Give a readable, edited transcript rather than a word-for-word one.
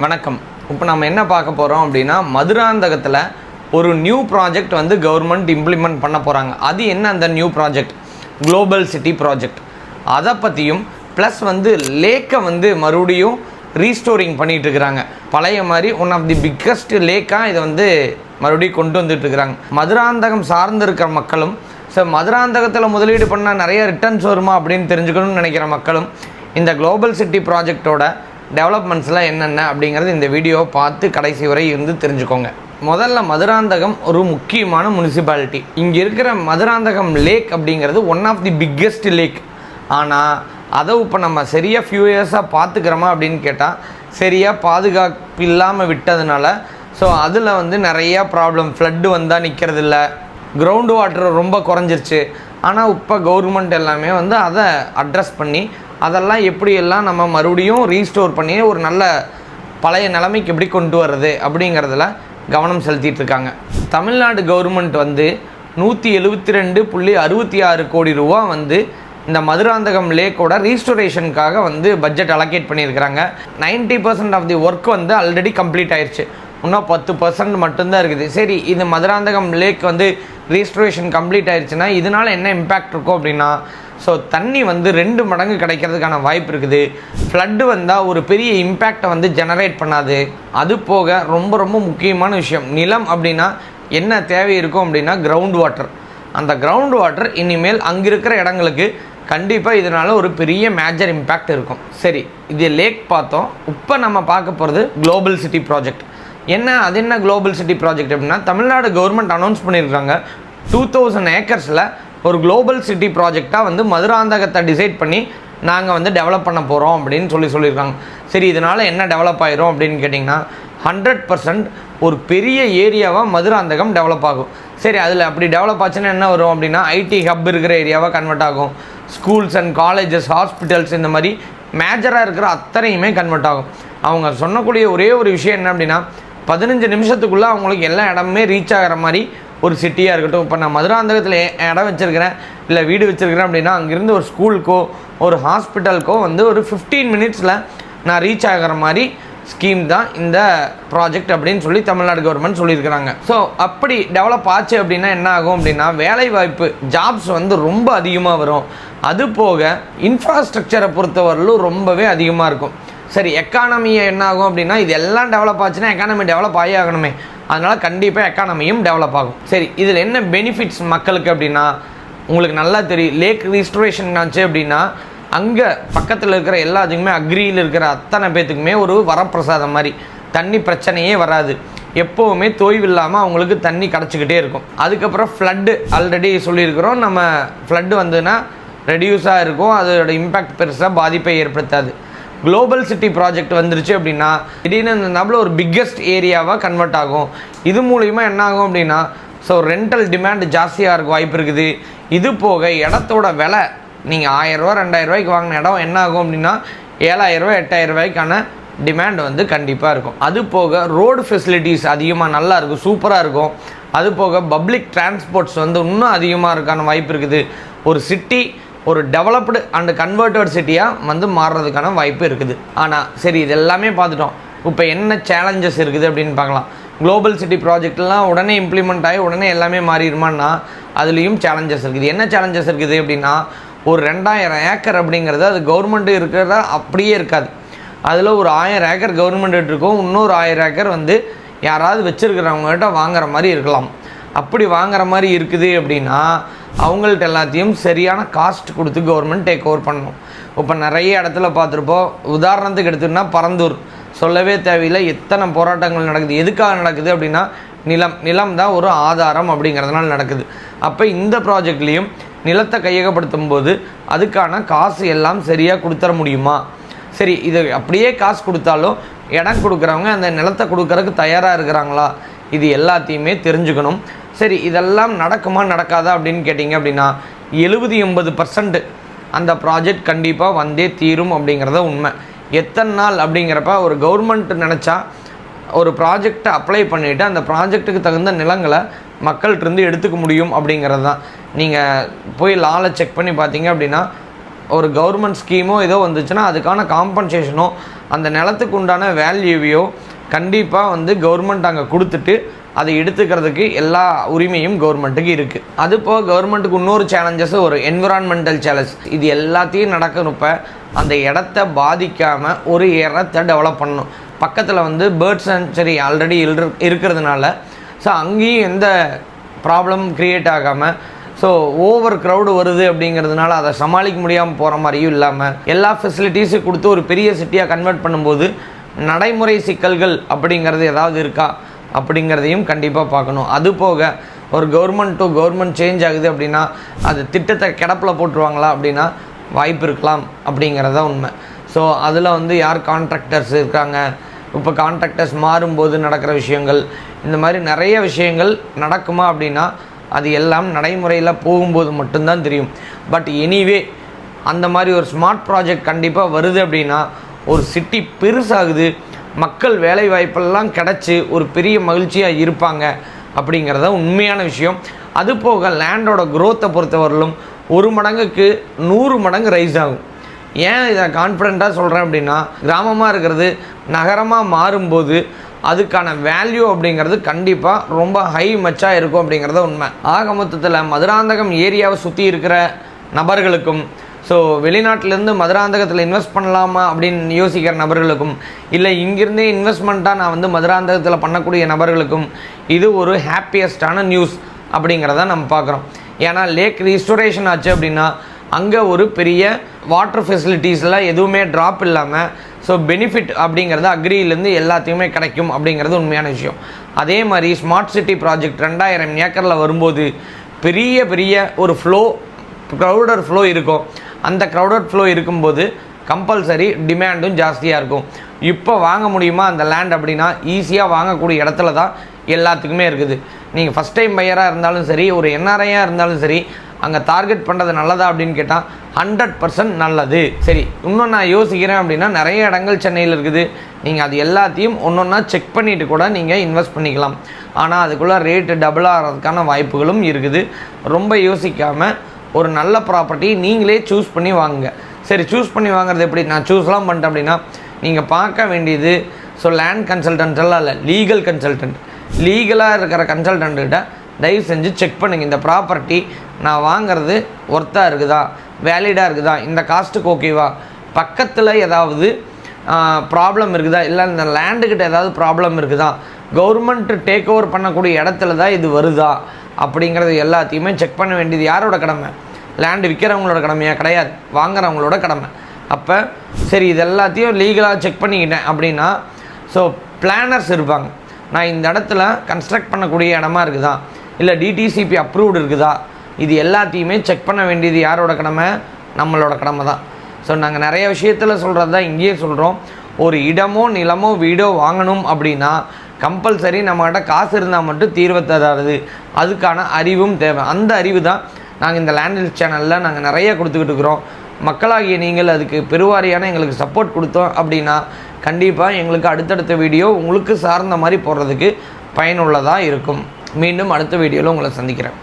வணக்கம். இப்போ நம்ம என்ன பார்க்க போகிறோம் அப்படின்னா, மதுராந்தகத்தில் ஒரு நியூ ப்ராஜெக்ட் வந்து கவர்மெண்ட் இம்ப்ளிமெண்ட் பண்ண போகிறாங்க. அது என்ன அந்த new project? Global city project. அதை பற்றியும் ப்ளஸ் வந்து லேக்கை வந்து மறுபடியும் ரீஸ்டோரிங் பண்ணிகிட்டு இருக்கிறாங்க. பழைய மாதிரி ஒன் ஆஃப் தி பிக்கஸ்ட் லேக்காக இதை வந்து மறுபடியும் கொண்டு வந்துட்டுருக்குறாங்க. மதுராந்தகம் சார்ந்து இருக்கிற மக்களும் மதுராந்தகத்தில் முதலீடு பண்ணால் நிறைய ரிட்டர்ன்ஸ் வருமா அப்படின்னு தெரிஞ்சுக்கணும்னு நினைக்கிற மக்களும் இந்த குளோபல் சிட்டி ப்ராஜெக்டோட டெவலப்மெண்ட்ஸ்லாம் என்னென்ன அப்படிங்கிறது இந்த வீடியோவை பார்த்து கடைசி வரை இருந்து தெரிஞ்சுக்கோங்க. முதல்ல மதுராந்தகம் ஒரு முக்கியமான முனிசிபாலிட்டி. இங்கே இருக்கிற மதுராந்தகம் லேக் அப்படிங்கிறது one of the biggest lake. ஆனால் அதை இப்போ நம்ம சரியாக ஃபியூ இயர்ஸாக பார்த்துக்கிறோமா அப்படின்னு கேட்டால் சரியாக பாதுகாப்பு இல்லாமல் விட்டதுனால அதில் வந்து நிறையா ப்ராப்ளம். ஃப்ளட்டு வந்தால் நிற்கிறதில்ல, கிரவுண்டு வாட்டர் ரொம்ப குறைஞ்சிருச்சு. ஆனால் இப்போ கவர்மெண்ட் எல்லாமே வந்து அதை அட்ரஸ் பண்ணி அதெல்லாம் எப்படியெல்லாம் நம்ம மறுபடியும் ரீஸ்டோர் பண்ணி ஒரு நல்ல பழைய நிலைமைக்கு எப்படி கொண்டு வர்றது அப்படிங்கிறதுல கவனம் செலுத்திட்டுருக்காங்க. தமிழ்நாடு கவர்மெண்ட் வந்து 172.66 கோடி ரூபா வந்து இந்த மதுராந்தகம் லேக்கோட ரீஸ்டோரேஷனுக்காக வந்து பட்ஜெட் அலோகேட் பண்ணியிருக்கிறாங்க. 90% ஆஃப் தி ஒர்க் வந்து ஆல்ரெடி கம்ப்ளீட் ஆயிடுச்சு. இன்னும் 10% மட்டும்தான் இருக்குது. சரி, இது மதுராந்தகம் லேக் வந்து ரீஸ்டோரேஷன் கம்ப்ளீட் ஆயிடுச்சுன்னா இதனால் என்ன இம்பேக்ட் இருக்கும் அப்படின்னா, தண்ணி வந்து 2 மடங்கு கிடைக்கிறதுக்கான வாய்ப்பு இருக்குது. ஃப்ளட்டு வந்தால் ஒரு பெரிய இம்பேக்டை வந்து ஜெனரேட் பண்ணாது. அது போக ரொம்ப ரொம்ப முக்கியமான விஷயம், நிலம் அப்படின்னா என்ன தேவை இருக்கும் அப்படின்னா கிரவுண்ட் வாட்டர். அந்த கிரவுண்ட் வாட்டர் இனிமேல் அங்கே இருக்கிற இடங்களுக்கு கண்டிப்பாக இதனால் ஒரு பெரிய மேஜர் இம்பேக்ட் இருக்கும். சரி, இது லேக் பார்த்தோம். இப்போ நம்ம பார்க்க போகிறது குளோபல் சிட்டி ப்ராஜெக்ட். அது என்ன குளோபல் சிட்டி ப்ராஜெக்ட் அப்படின்னா, தமிழ்நாடு கவர்மெண்ட் அனௌன்ஸ் பண்ணியிருக்காங்க 2000 ஏக்கர்ஸில் ஒரு குளோபல் சிட்டி ப்ராஜெக்டாக வந்து மதுராந்தகத்தை டிசைட் பண்ணி நாங்கள் வந்து டெவலப் பண்ண போகிறோம் அப்படின்னு சொல்லியிருக்காங்க. சரி, இதனால் என்ன டெவலப் ஆயிரும் அப்படின்னு கேட்டிங்கன்னா 100% ஒரு பெரிய ஏரியாவாக மதுராந்தகம் டெவலப் ஆகும். சரி, அதில் அப்படி டெவலப் ஆச்சுன்னா என்ன வரும் அப்படின்னா, ஐடி ஹப் இருக்கிற ஏரியாவாக கன்வெர்ட் ஆகும். ஸ்கூல்ஸ் அண்ட் காலேஜஸ், ஹாஸ்பிட்டல்ஸ், இந்த மாதிரி மேஜராக இருக்கிற அத்தனையுமே கன்வெர்ட் ஆகும். அவங்க சொன்னக்கூடிய ஒரே ஒரு விஷயம் என்ன அப்படின்னா, 15 நிமிஷத்துக்குள்ளே அவங்களுக்கு எல்லா இடமுமே ரீச் ஆகிற மாதிரி ஒரு சிட்டியாக இருக்கட்டும். இப்போ நான் மதுராந்தகத்தில் இடம் வச்சுருக்கிறேன், இல்லை வீடு வச்சுருக்கிறேன் அப்படின்னா அங்கேருந்து ஒரு ஸ்கூலுக்கோ ஒரு ஹாஸ்பிட்டலுக்கோ வந்து ஒரு 15 மினிட்ஸில் நான் ரீச் ஆகிற மாதிரி ஸ்கீம் தான் இந்த ப்ராஜெக்ட் அப்படின்னு சொல்லி தமிழ்நாடு கவர்மெண்ட் சொல்லியிருக்கிறாங்க. அப்படி டெவலப் ஆச்சு அப்படின்னா என்ன ஆகும் அப்படின்னா, வேலைவாய்ப்பு ஜாப்ஸ் வந்து ரொம்ப அதிகமாக வரும். அது போக இன்ஃப்ராஸ்ட்ரக்சரை பொறுத்தவரையிலும் ரொம்பவே அதிகமாக இருக்கும். சரி, எக்கானமியை என்ன ஆகும் அப்படின்னா, இது எல்லாம் டெவலப் ஆச்சுன்னா எக்கானமி டெவலப் ஆகி ஆகணுமே, அதனால் கண்டிப்பாக எக்கானமியும் டெவலப் ஆகும். சரி, இதில் என்ன பெனிஃபிட்ஸ் மக்களுக்கு அப்படின்னா, உங்களுக்கு நல்லா தெரியும். லேக் ரீஸ்டோரேஷன் ஆச்சு அப்படின்னா அங்கே பக்கத்தில் இருக்கிற எல்லாத்துக்குமே அக்ரியில் இருக்கிற அத்தனை பேத்துக்குமே ஒரு வரப்பிரசாதம் மாதிரி தண்ணி பிரச்சனையே வராது. எப்போவுமே தொய்வில்லாமல் அவங்களுக்கு தண்ணி கிடச்சிக்கிட்டே இருக்கும். அதுக்கப்புறம் ஃப்ளட்டு ஆல்ரெடி சொல்லியிருக்கிறோம். நம்ம ஃப்ளட்டு வந்ததுன்னா ரெடியூஸாக இருக்கும், அதோட இம்பேக்ட் பெருசாக பாதிப்பை ஏற்படுத்தாது. குளோபல் சிட்டி ப்ராஜெக்ட் வந்துருச்சு அப்படின்னா திடீர்னு இந்த நம்மள ஒரு பிக்கெஸ்ட் ஏரியாவாக கன்வெர்ட் ஆகும். இது மூலிமா என்ன ஆகும் அப்படின்னா, ரெண்டல் டிமாண்ட் ஜாஸ்தியாக இருக்க வாய்ப்பு இருக்குது. இது போக இடத்தோட விலை, நீங்கள் 1000 ரூபா 2000 ரூபாய்க்கு வாங்கின இடம் என்ன ஆகும் அப்படின்னா 7000 ரூபா 8000 ரூபாய்க்கான டிமாண்ட் வந்து கண்டிப்பாக இருக்கும். அது போக ரோடு ஃபெசிலிட்டிஸ் அதிகமாக நல்லா இருக்கும், சூப்பராக இருக்கும். அது போக பப்ளிக் டிரான்ஸ்போர்ட்ஸ் வந்து இன்னும் அதிகமாக இருக்கான வாய்ப்பு இருக்குது. ஒரு சிட்டி ஒரு டெவலப்டு அண்ட் கன்வெர்ட்டட் சிட்டியாக வந்து மாறுறதுக்கான வாய்ப்பு இருக்குது. ஆனால் சரி, இது எல்லாமே பார்த்துட்டோம். இப்போ என்ன சேலஞ்சஸ் இருக்குது அப்படின்னு பார்க்கலாம். குளோபல் சிட்டி ப்ராஜெக்ட்லாம் உடனே இம்ப்ளிமெண்ட் ஆகி உடனே எல்லாமே மாறிடுமான்னா அதுலேயும் சேலஞ்சஸ் இருக்குது. என்ன சேலஞ்சஸ் இருக்குது அப்படின்னா, ஒரு 2000 ஏக்கர் அப்படிங்கிறது அது கவர்மெண்ட்டு இருக்கிறதா அப்படியே இருக்காது. அதில் ஒரு 1000 ஏக்கர் கவர்மெண்ட் இருக்கும், இன்னொரு 1000 ஏக்கர் வந்து யாராவது வச்சுருக்கிறவங்ககிட்ட வாங்குற மாதிரி இருக்கலாம். அப்படி வாங்குற மாதிரி இருக்குது அப்படின்னா அவங்கள்ட்ட எல்லாத்தையும் சரியான காஸ்ட் கொடுத்து கவர்மெண்ட் டேக் ஓவர் பண்ணணும். இப்போ நிறைய இடத்துல பார்த்துருப்போம். உதாரணத்துக்கு எடுத்துகிட்டோன்னா பரந்தூர் சொல்லவே தேவையில்லை, எத்தனை போராட்டங்கள் நடக்குது. எதுக்காக நடக்குது அப்படின்னா, நிலம் தான் ஒரு ஆதாரம் அப்படிங்கிறதுனால நடக்குது. அப்போ இந்த ப்ராஜெக்ட்லேயும் நிலத்தை கையகப்படுத்தும் போது அதுக்கான காசு எல்லாம் சரியாக கொடுத்துட முடியுமா? சரி, இது அப்படியே காசு கொடுத்தாலும் இடம் கொடுக்குறவங்க அந்த நிலத்தை கொடுக்கறதுக்கு தயாராக இருக்கிறாங்களா? இது எல்லாத்தையுமே தெரிஞ்சுக்கணும். சரி, இதெல்லாம் நடக்குமா நடக்காதா அப்படின்னு கேட்டிங்க அப்படின்னா 70-80% அந்த ப்ராஜெக்ட் கண்டிப்பாக வந்தே தீரும் அப்படிங்கிறத உண்மை. எத்தனை நாள் அப்படிங்கிறப்ப ஒரு கவர்மெண்ட் நினச்சா ஒரு ப்ராஜெக்டை அப்ளை பண்ணிவிட்டு அந்த ப்ராஜெக்ட்டுக்கு தகுந்த நிலங்களை மக்கள்கிட்டருந்து எடுத்துக்க முடியும் அப்படிங்கிறது தான். நீங்கள் போய் லாவில் செக் பண்ணி பார்த்தீங்க அப்படின்னா ஒரு கவர்மெண்ட் ஸ்கீமோ ஏதோ வந்துச்சுன்னா அதுக்கான காம்பன்சேஷனோ அந்த நிலத்துக்கு உண்டான வேல்யூவையோ கண்டிப்பாக வந்து கவர்மெண்ட் அங்கே கொடுத்துட்டு அதை எடுத்துக்கிறதுக்கு எல்லா உரிமையும் கவர்மெண்ட்டுக்கு இருக்குது. அது போக கவர்மெண்ட்டுக்கு இன்னொரு சேலஞ்சஸ் ஒரு என்விரான்மெண்டல் சேலஞ்ச். இது எல்லாத்தையும் நடக்கிறப்ப அந்த இடத்த பாதிக்காமல் ஒரு இடத்த டெவலப் பண்ணணும். பக்கத்தில் வந்து பேர்ட் சென்ச்சுரி ஆல்ரெடி இருக்கிறதுனால ஸோ அங்கேயும் எந்த ப்ராப்ளம் க்ரியேட் ஆகாமல் ஸோ ஓவர் க்ரௌடு வருது அப்படிங்கிறதுனால அதை சமாளிக்க முடியாமல் போகிற மாதிரியும் இல்லாமல் எல்லா ஃபெசிலிட்டிஸும் கொடுத்து ஒரு பெரிய சிட்டியாக கன்வெர்ட் பண்ணும்போது நடைமுறை சிக்கல்கள் அப்படிங்கிறது ஏதாவது இருக்கா அப்படிங்கிறதையும் கண்டிப்பாக பார்க்கணும். அது போக ஒரு கவர்மெண்ட் டு கவர்மெண்ட் சேஞ்ச் ஆகுது அப்படின்னா அது திட்டத்தை கிடப்பில் போட்டுருவாங்களா அப்படின்னா வாய்ப்பு இருக்கலாம் அப்படிங்கிறத உண்மை. ஸோ அதில் வந்து யார் கான்ட்ராக்டர்ஸ் இருக்காங்க, இப்போ கான்ட்ராக்டர்ஸ் மாறும்போது நடக்கிற விஷயங்கள், இந்த மாதிரி நிறைய விஷயங்கள் நடக்குமா அப்படின்னா அது எல்லாம் நடைமுறையில் போகும்போது மட்டும்தான் தெரியும். பட் எனிவே அந்த மாதிரி ஒரு ஸ்மார்ட் ப்ராஜெக்ட் கண்டிப்பாக வருது அப்படின்னா ஒரு சிட்டி பெருசாகுது, மக்கள் வேலை வாய்ப்பெல்லாம் கிடச்சி ஒரு பெரிய மகிழ்ச்சியாக இருப்பாங்க அப்படிங்கிறத உண்மையான விஷயம். அது போக லேண்டோட க்ரோத்தை பொறுத்தவரையிலும் 1 மடங்குக்கு 100 மடங்கு ரைஸ் ஆகும். ஏன் இதை கான்ஃபிடெண்ட்டாக சொல்கிறேன் அப்படின்னா கிராமமாக இருக்கிறது நகரமாக மாறும்போது அதுக்கான வேல்யூ அப்படிங்கிறது கண்டிப்பாக ரொம்ப ஹை மச்சாக இருக்கும் அப்படிங்கிறத உண்மை. ஆக மொத்தத்தில் மதுராந்தகம் ஏரியாவை சுற்றி இருக்கிற நபர்களுக்கும் ஸோ வெளிநாட்டிலேருந்து மதுராந்தகத்தில் இன்வெஸ்ட் பண்ணலாமா அப்படின்னு யோசிக்கிற நபர்களுக்கும் இல்லை இங்கிருந்தே இன்வெஸ்ட்மெண்ட்டாக நான் வந்து மதுராந்தகத்தில் பண்ணக்கூடிய நபர்களுக்கும் இது ஒரு ஹாப்பியஸ்டான நியூஸ் அப்படிங்கிறத நம்ம பார்க்குறோம். ஏன்னா லேக் ரீஸ்டோரேஷன் ஆச்சு அப்படின்னா அங்கே ஒரு பெரிய வாட்டர் ஃபெசிலிட்டிஸில் எதுவுமே ட்ராப் இல்லாமல் ஸோ பெனிஃபிட் அப்படிங்கிறது அக்ரியிலேருந்து எல்லாத்தையுமே கிடைக்கும் அப்படிங்கிறது உண்மையான விஷயம். அதே மாதிரி ஸ்மார்ட் சிட்டி ப்ராஜெக்ட் 2000 ஏக்கரில் வரும்போது பெரிய பெரிய ஒரு க்ரௌடர் ஃப்ளோ இருக்கும். அந்த க்ரௌடட் ஃப்ளோ இருக்கும்போது கம்பல்சரி டிமாண்டும் ஜாஸ்தியாக இருக்கும். இப்போ வாங்க முடியுமா அந்த லேண்ட் அப்படின்னா ஈஸியாக வாங்கக்கூடிய இடத்துல தான் எல்லாத்துக்குமே இருக்குது. நீங்கள் ஃபஸ்ட் டைம் பையராக இருந்தாலும் சரி, ஒரு என்ஆர்ஐயாக இருந்தாலும் சரி, அங்கே டார்கெட் பண்ணுறது நல்லதா அப்படின்னு கேட்டால் 100% நல்லது. சரி, இன்னும் நான் யோசிக்கிறேன் அப்படின்னா நிறைய இடங்கள் சென்னையில் இருக்குது. நீங்கள் அது எல்லாத்தையும் ஒன்றா செக் பண்ணிவிட்டு கூட நீங்கள் இன்வெஸ்ட் பண்ணிக்கலாம். ஆனால் அதுக்குள்ளே ரேட்டு டபுள் ஆகிறதுக்கான வாய்ப்புகளும் இருக்குது. ரொம்ப யோசிக்காமல் ஒரு நல்ல ப்ராப்பர்ட்டி நீங்களே சூஸ் பண்ணி வாங்குங்க. சரி, சூஸ் பண்ணி வாங்குறது எப்படி? நான் சூஸ்லாம் பண்ணிட்டேன் அப்படின்னா நீங்கள் பார்க்க வேண்டியது ஸோ லேண்ட் கன்சல்டன்ட்லாம் இல்லை, லீகல் கன்சல்டன்ட். லீகலாக இருக்கிற கன்சல்டன்ட்கிட்ட தயவு செஞ்சு செக் பண்ணுங்கள். இந்த ப்ராப்பர்ட்டி நான் வாங்கிறது ஒர்த்தாக இருக்குதா, வேலிடாக இருக்குதா, இந்த காஸ்ட்டுக்கு ஓகேவா, பக்கத்தில் ஏதாவது ப்ராப்ளம் இருக்குதா, இல்லை இந்த லேண்டுக்கிட்ட ஏதாவது ப்ராப்ளம் இருக்குதா, கவர்மெண்ட் டேக் ஓவர் பண்ணக்கூடிய இடத்துல தான் இது வருதா அப்படிங்கிறது எல்லாத்தையுமே செக் பண்ண வேண்டியது யாரோட கடமை? லேண்டு விற்கிறவங்களோட கடமையாக? கிடையாது, வாங்குறவங்களோட கடமை. அப்போ சரி, இது எல்லாத்தையும் லீகலாக செக் பண்ணிக்கிட்டேன் அப்படின்னா ஸோ பிளானர்ஸ் இருப்பாங்க. நான் இந்த இடத்துல கன்ஸ்ட்ரக்ட் பண்ணக்கூடிய இடமா இருக்குதா, இல்லை டிடிசிபி அப்ரூவ்டு இருக்குதா, இது எல்லாத்தையுமே செக் பண்ண வேண்டியது யாரோட கடமை? நம்மளோட கடமை தான். ஸோ நாங்கள் நிறைய விஷயத்தில் சொல்கிறது தான் இங்கேயே சொல்கிறோம். ஒரு இடமோ நிலமோ வீடோ வாங்கணும் அப்படின்னா கம்பல்சரி நம்மகிட்ட காசு இருந்தால் மட்டும் தீர்வை தராது, அதுக்கான அறிவும் தேவை. அந்த அறிவு தான் நாங்கள் இந்த லேண்ட் சேனலில் நாங்கள் நிறைய கொடுத்துக்கிட்டு இருக்கிறோம். மக்களாகிய நீங்கள் அதுக்கு பெருவாரியான எங்களுக்கு சப்போர்ட் கொடுத்தோம் அப்படின்னா கண்டிப்பாக எங்களுக்கு அடுத்தடுத்த வீடியோ உங்களுக்கு சார்ந்த மாதிரி போடுறதுக்கு பயனுள்ளதாக இருக்கும். மீண்டும் அடுத்த வீடியோவில் உங்களை சந்திக்கிறேன்.